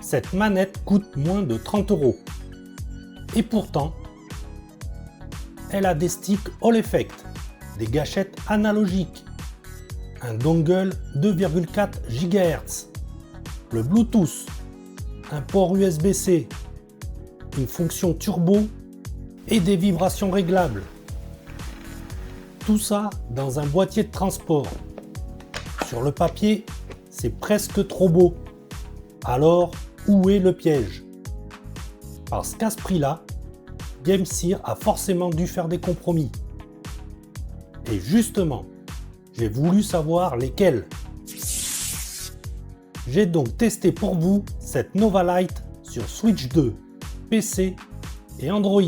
Cette manette coûte moins de 30 €. Et pourtant, elle a des sticks Hall Effect, des gâchettes analogiques, un dongle 2,4 GHz, le Bluetooth, un port USB-C, une fonction turbo et des vibrations réglables. Tout ça dans un boîtier de transport. Sur le papier, c'est presque trop beau. Alors, où est le piège? Parce qu'à ce prix-là, GameSeer a forcément dû faire des compromis. Et justement, j'ai voulu savoir lesquels. J'ai donc testé pour vous cette Nova Lite sur Switch 2, PC et Android.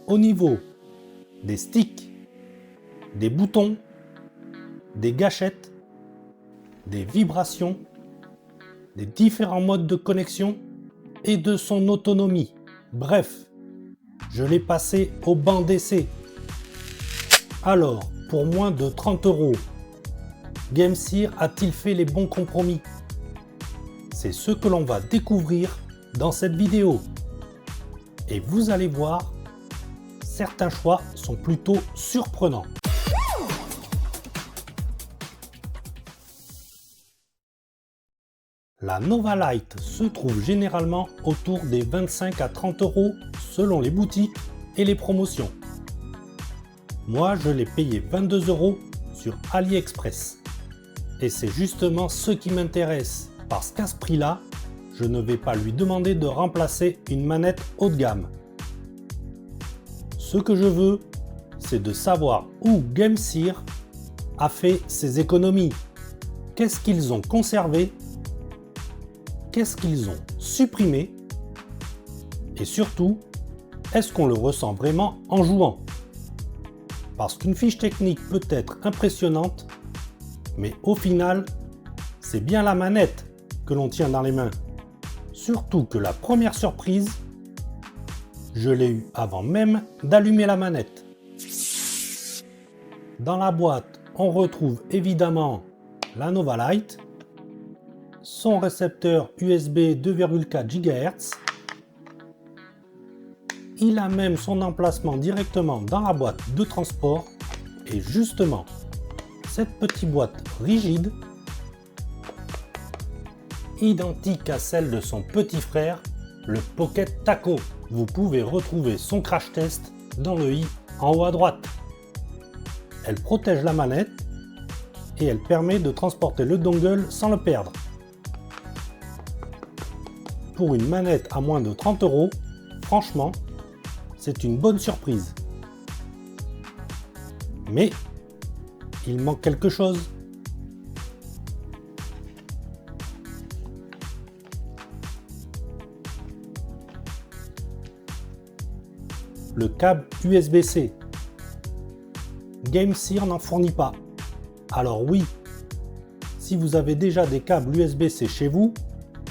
Au niveau des sticks, des boutons, des gâchettes, des vibrations, des différents modes de connexion et de son autonomie. Bref, je l'ai passé au banc d'essai. Alors, pour moins de 30 €, GameSeer a-t-il fait les bons compromis? C'est ce que l'on va découvrir dans cette vidéo. Et vous allez voir, certains choix sont plutôt surprenants. La Nova Lite se trouve généralement autour des 25 à 30 € selon les boutiques et les promotions. Moi, je l'ai payé 22 € sur AliExpress. Et c'est justement ce qui m'intéresse, parce qu'à ce prix-là, je ne vais pas lui demander de remplacer une manette haut de gamme. Ce que je veux, c'est de savoir où GameSeer a fait ses économies. Qu'est-ce qu'ils ont conservé? Qu'est-ce qu'ils ont supprimé? Et surtout, est-ce qu'on le ressent vraiment en jouant? Parce qu'une fiche technique peut être impressionnante, mais au final, c'est bien la manette que l'on tient dans les mains. Surtout que la première surprise, je l'ai eue avant même d'allumer la manette. Dans la boîte, on retrouve évidemment la Nova Lite, son récepteur USB 2,4 GHz. Il a même son emplacement directement dans la boîte de transport. Et justement, cette petite boîte rigide, identique à celle de son petit frère, le Pocket Taco. Vous pouvez retrouver son crash test dans le i en haut à droite. Elle protège la manette et elle permet de transporter le dongle sans le perdre. Pour une manette à moins de 30 €, franchement, c'est une bonne surprise. Mais il manque quelque chose. Le câble USB-C. GameSeer n'en fournit pas. Alors oui, si vous avez déjà des câbles USB-C chez vous,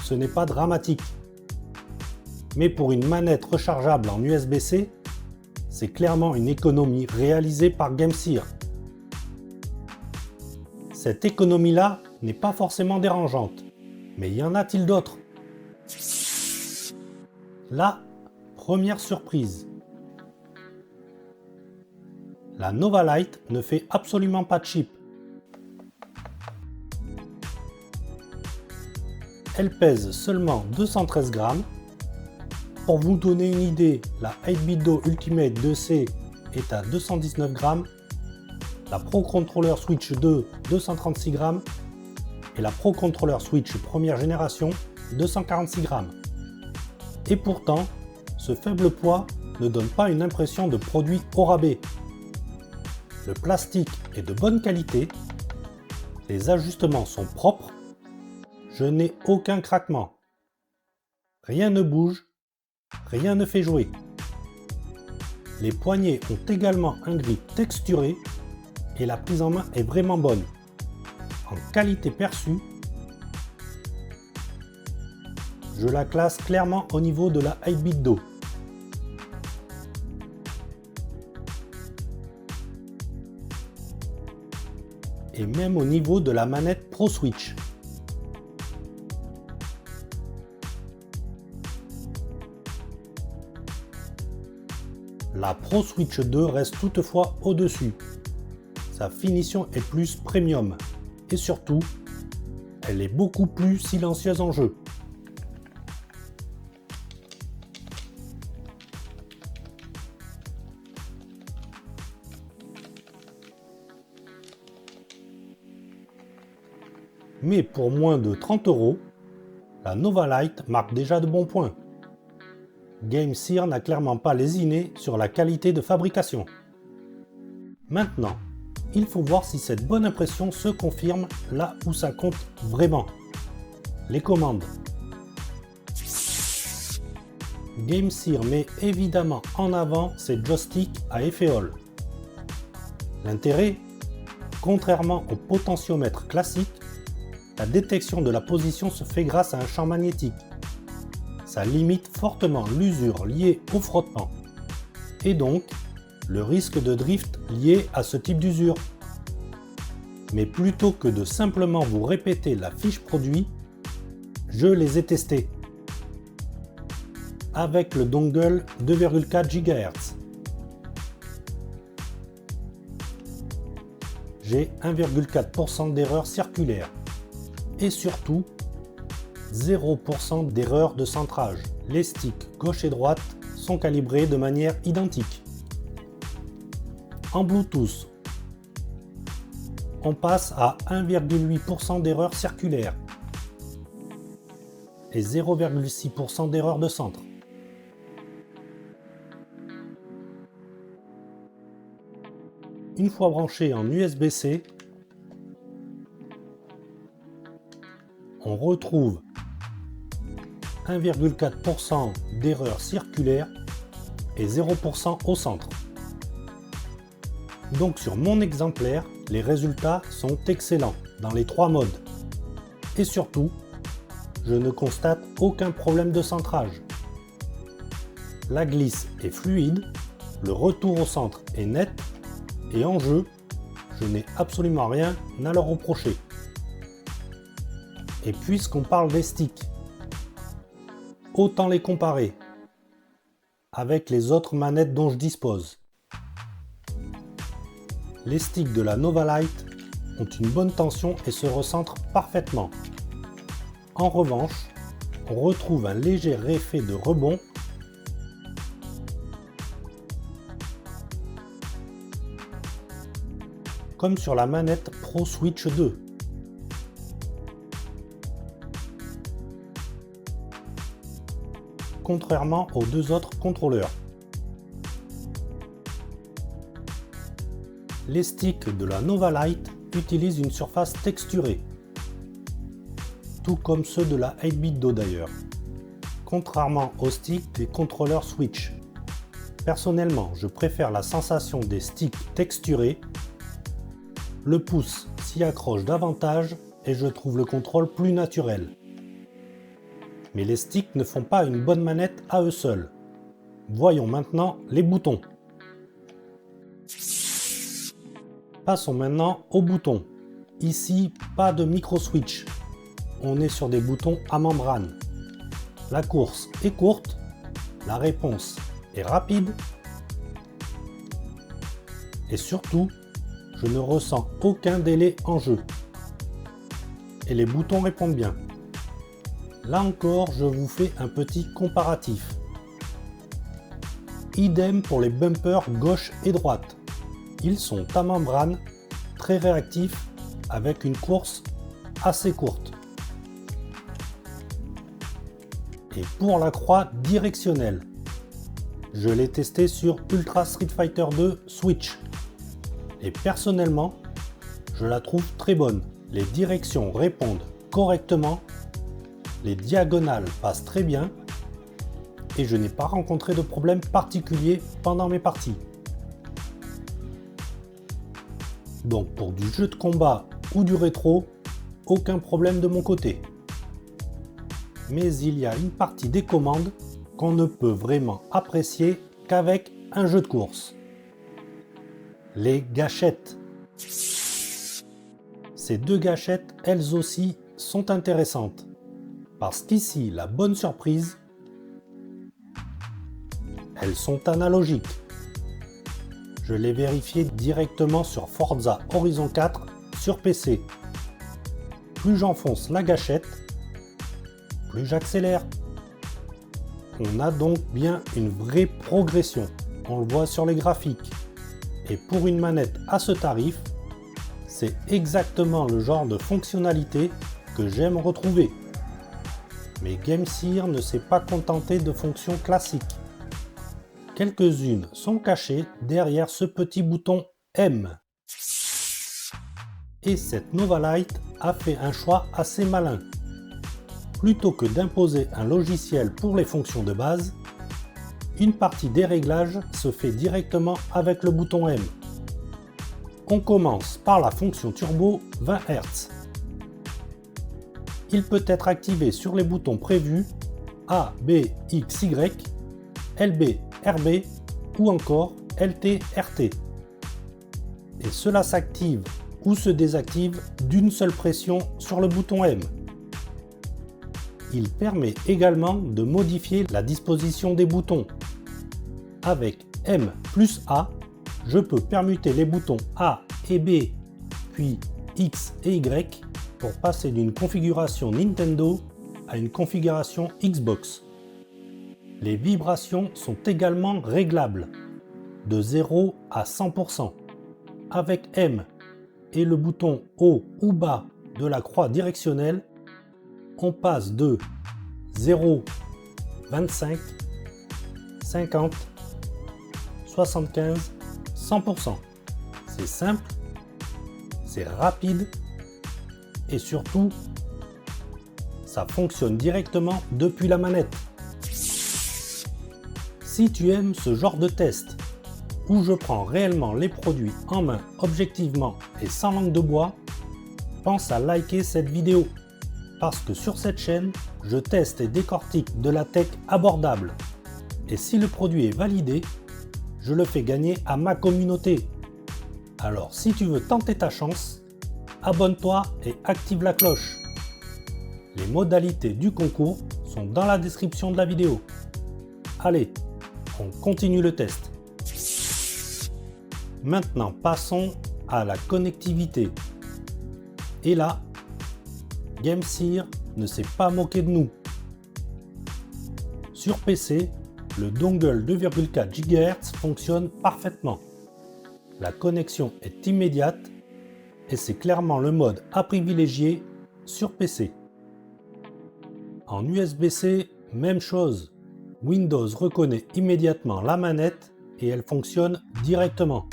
ce n'est pas dramatique. Mais pour une manette rechargeable en USB-C, c'est clairement une économie réalisée par GameSeer. Cette économie-là n'est pas forcément dérangeante, mais y en a-t-il d'autres? La première surprise. La Nova Lite ne fait absolument pas de chip. Elle pèse seulement 213 grammes. Pour vous donner une idée, la 8BitDo Ultimate 2C est à 219 grammes, la Pro Controller Switch 2 236 grammes et la Pro Controller Switch première génération 246 grammes. Et pourtant, ce faible poids ne donne pas une impression de produit au rabais. Le plastique est de bonne qualité, les ajustements sont propres, je n'ai aucun craquement. Rien ne bouge, rien ne fait jouer. Les poignées ont également un grip texturé et la prise en main est vraiment bonne. En qualité perçue, je la classe clairement au niveau de la 8BitDo. Et même au niveau de la manette Pro Switch. La Pro Switch 2 reste toutefois au-dessus. Sa finition est plus premium et surtout, elle est beaucoup plus silencieuse en jeu. Mais pour moins de 30 €, la Nova Lite marque déjà de bons points. GameSear n'a clairement pas lésiné sur la qualité de fabrication. Maintenant, il faut voir si cette bonne impression se confirme là où ça compte vraiment. Les commandes. GameSear met évidemment en avant ses joysticks à effet Hall. L'intérêt, contrairement au potentiomètre classique, la détection de la position se fait grâce à un champ magnétique. Ça limite fortement l'usure liée au frottement et donc le risque de drift lié à ce type d'usure. Mais plutôt que de simplement vous répéter la fiche produit, je les ai testés avec le dongle 2,4 GHz. J'ai 1,4% d'erreur circulaire et surtout 0% d'erreur de centrage. Les sticks gauche et droite sont calibrés de manière identique. En Bluetooth, on passe à 1,8% d'erreur circulaire et 0,6% d'erreur de centre. Une fois branché en USB-C, on retrouve 1,4% d'erreur circulaire et 0% au centre. Donc sur mon exemplaire, les résultats sont excellents dans les trois modes. Et surtout, je ne constate aucun problème de centrage. La glisse est fluide, le retour au centre est net et en jeu, je n'ai absolument rien à leur reprocher. Et puisqu'on parle des sticks, autant les comparer avec les autres manettes dont je dispose. Les sticks de la Nova Lite ont une bonne tension et se recentrent parfaitement. En revanche, on retrouve un léger effet de rebond comme sur la manette Pro Switch 2. Contrairement aux deux autres contrôleurs. Les sticks de la Nova Lite utilisent une surface texturée, tout comme ceux de la 8BitDo d'ailleurs, contrairement aux sticks des contrôleurs Switch. Personnellement, je préfère la sensation des sticks texturés. Le pouce s'y accroche davantage et je trouve le contrôle plus naturel. Mais les sticks ne font pas une bonne manette à eux seuls. Voyons maintenant les boutons. Passons maintenant aux boutons. Ici, pas de micro switch. On est sur des boutons à membrane. La course est courte, la réponse est rapide et surtout, je ne ressens aucun délai en jeu. Et les boutons répondent bien. Là encore, je vous fais un petit comparatif. Idem pour les bumpers gauche et droite. Ils sont à membrane, très réactifs, avec une course assez courte. Et pour la croix directionnelle, je l'ai testé sur Ultra Street Fighter 2 Switch. Et personnellement, je la trouve très bonne. Les directions répondent correctement, les diagonales passent très bien et je n'ai pas rencontré de problème particulier pendant mes parties. Donc pour du jeu de combat ou du rétro, aucun problème de mon côté. Mais il y a une partie des commandes qu'on ne peut vraiment apprécier qu'avec un jeu de course. Les gâchettes. Ces deux gâchettes, elles aussi, sont intéressantes. Parce qu'ici, la bonne surprise, elles sont analogiques. Je l'ai vérifié directement sur Forza Horizon 4 sur PC. Plus j'enfonce la gâchette, plus j'accélère. On a donc bien une vraie progression. On le voit sur les graphiques. Et pour une manette à ce tarif, c'est exactement le genre de fonctionnalité que j'aime retrouver. Mais GameSeer ne s'est pas contenté de fonctions classiques. Quelques-unes sont cachées derrière ce petit bouton M. Et cette Novalite a fait un choix assez malin. Plutôt que d'imposer un logiciel pour les fonctions de base, une partie des réglages se fait directement avec le bouton M. On commence par la fonction turbo 20 Hz. Il peut être activé sur les boutons prévus A, B, X, Y, LB, RB ou encore LT, RT. Et cela s'active ou se désactive d'une seule pression sur le bouton M. Il permet également de modifier la disposition des boutons. Avec M plus A, je peux permuter les boutons A et B, puis X et Y pour passer d'une configuration Nintendo à une configuration Xbox. Les vibrations sont également réglables, de 0 à 100%. Avec M et le bouton haut ou bas de la croix directionnelle, on passe de 0, 25, 50, 75, 100%. C'est simple, c'est rapide et surtout, ça fonctionne directement depuis la manette. Si tu aimes ce genre de test, où je prends réellement les produits en main objectivement et sans langue de bois, pense à liker cette vidéo. Parce que sur cette chaîne, je teste et décortique de la tech abordable. Et si le produit est validé, je le fais gagner à ma communauté. Alors si tu veux tenter ta chance, abonne-toi et active la cloche. Les modalités du concours sont dans la description de la vidéo. Allez, on continue le test. Maintenant passons à la connectivité. Et là, GameSeer ne s'est pas moqué de nous. Sur PC, le dongle 2,4 GHz fonctionne parfaitement. La connexion est immédiate et c'est clairement le mode à privilégier sur PC. En USB-C, même chose. Windows reconnaît immédiatement la manette et elle fonctionne directement.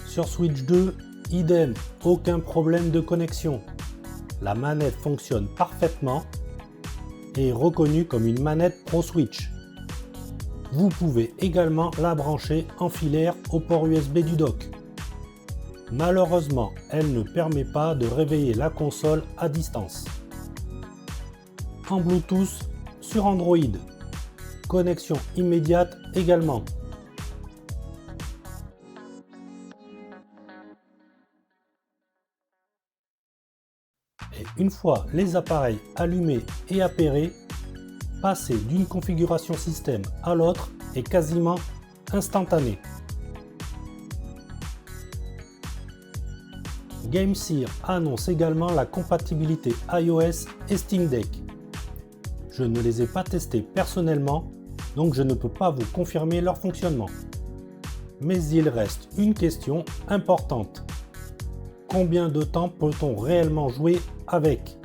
Sur Switch 2, idem, aucun problème de connexion. La manette fonctionne parfaitement et est reconnue comme une manette Pro Switch. Vous pouvez également la brancher en filaire au port USB du dock. Malheureusement, elle ne permet pas de réveiller la console à distance. En Bluetooth sur Android. Connexion immédiate également. Et une fois les appareils allumés et appairés, passer d'une configuration système à l'autre est quasiment instantané. GameSeer annonce également la compatibilité iOS et Steam Deck. Je ne les ai pas testés personnellement, donc je ne peux pas vous confirmer leur fonctionnement. Mais il reste une question importante. Combien de temps peut-on réellement jouer avec?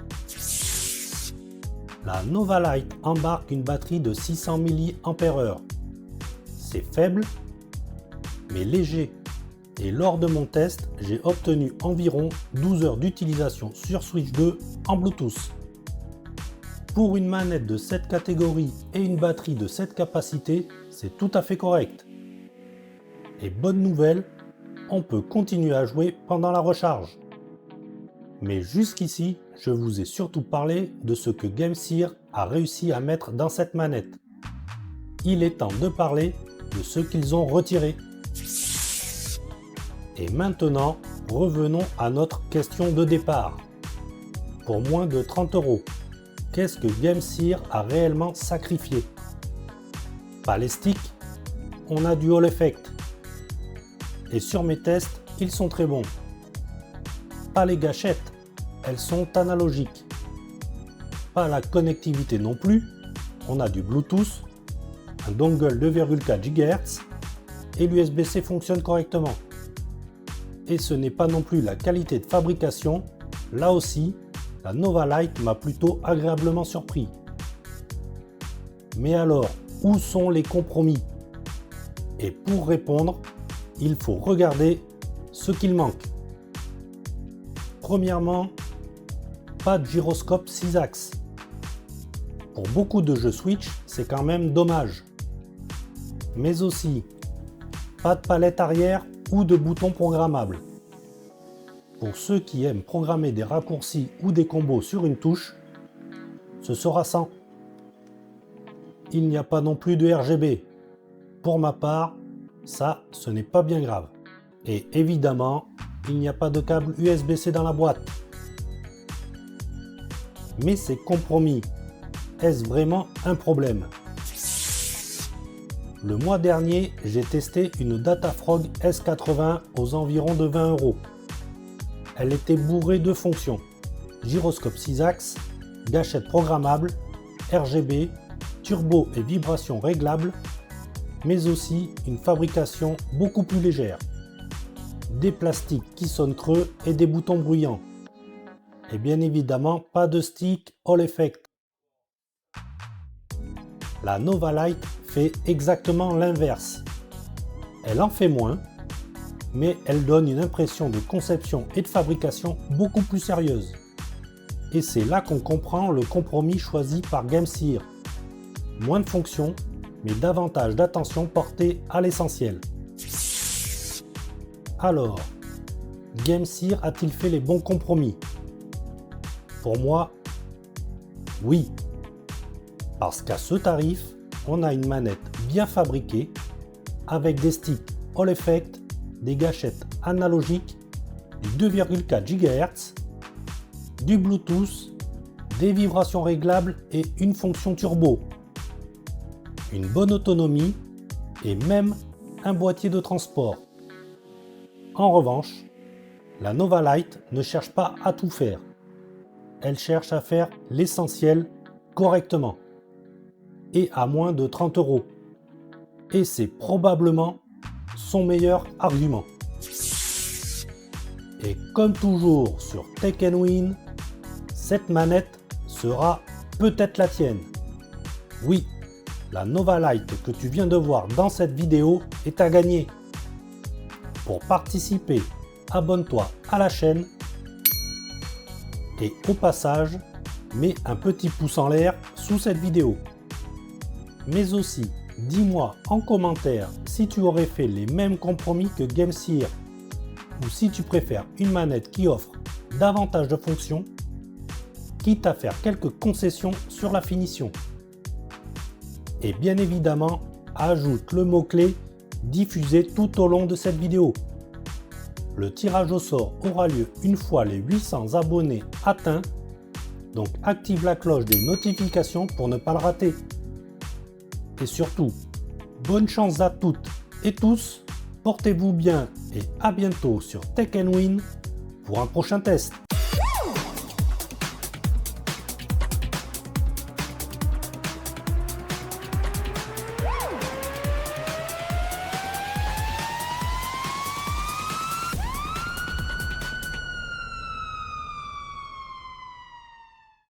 La Novalite embarque une batterie de 600 mAh. C'est faible, mais léger. Et lors de mon test, j'ai obtenu environ 12 heures d'utilisation sur Switch 2 en Bluetooth. Pour une manette de cette catégorie et une batterie de cette capacité, c'est tout à fait correct. Et bonne nouvelle, on peut continuer à jouer pendant la recharge. Mais jusqu'ici, je vous ai surtout parlé de ce que GameSeer a réussi à mettre dans cette manette. Il est temps de parler de ce qu'ils ont retiré. Et maintenant, revenons à notre question de départ. Pour moins de 30 €, qu'est-ce que GameSeer a réellement sacrifié? Pas les sticks, on a du Hall Effect, Et sur mes tests, ils sont très bons. Pas les gâchettes, elles sont analogiques. Pas la connectivité non plus, on a du Bluetooth, un dongle 2,4 GHz et l'USB-C fonctionne correctement. Et ce n'est pas non plus la qualité de fabrication, là aussi, la Nova Lite m'a plutôt agréablement surpris. Mais alors, où sont les compromis? Et pour répondre, il faut regarder ce qu'il manque. Premièrement, pas de gyroscope 6 axes. Pour beaucoup de jeux Switch, c'est quand même dommage. Mais aussi, pas de palette arrière ou de boutons programmables. Pour ceux qui aiment programmer des raccourcis ou des combos sur une touche, ce sera sans. Il n'y a pas non plus de RGB. Pour ma part, ça, ce n'est pas bien grave. Et évidemment, il n'y a pas de câble USB-C dans la boîte. Mais ces compromis, est-ce vraiment un problème? Le mois dernier, j'ai testé une Datafrog S80 aux environs de 20 €. Elle était bourrée de fonctions. Gyroscope 6 axes, gâchette programmable, RGB, turbo et vibrations réglables, mais aussi une fabrication beaucoup plus légère. Des plastiques qui sonnent creux et des boutons bruyants. Et bien évidemment, pas de stick All Effect. La Nova Lite fait exactement l'inverse. Elle en fait moins, mais elle donne une impression de conception et de fabrication beaucoup plus sérieuse. Et c'est là qu'on comprend le compromis choisi par GameSear. Moins de fonctions, mais davantage d'attention portée à l'essentiel. Alors, GameSear a-t-il fait les bons compromis? Pour moi, oui. Parce qu'à ce tarif, on a une manette bien fabriquée, avec des sticks All Effect, des gâchettes analogiques, du 2,4 GHz, du Bluetooth, des vibrations réglables et une fonction turbo. Une bonne autonomie et même un boîtier de transport. En revanche, la Nova Lite ne cherche pas à tout faire. Elle cherche à faire l'essentiel correctement et à moins de 30 €. Et c'est probablement son meilleur argument. Et comme toujours sur Tech & Win, cette manette sera peut-être la tienne. Oui, la Nova Lite que tu viens de voir dans cette vidéo est à gagner. Pour participer, abonne-toi à la chaîne et au passage, mets un petit pouce en l'air sous cette vidéo. Mais aussi, dis-moi en commentaire si tu aurais fait les mêmes compromis que GameSear ou si tu préfères une manette qui offre davantage de fonctions, quitte à faire quelques concessions sur la finition. Et bien évidemment, ajoute le mot-clé diffusé tout au long de cette vidéo. Le tirage au sort aura lieu une fois les 800 abonnés atteints, donc active la cloche des notifications pour ne pas le rater. Et surtout, bonne chance à toutes et tous, portez-vous bien et à bientôt sur Tech & Win pour un prochain test.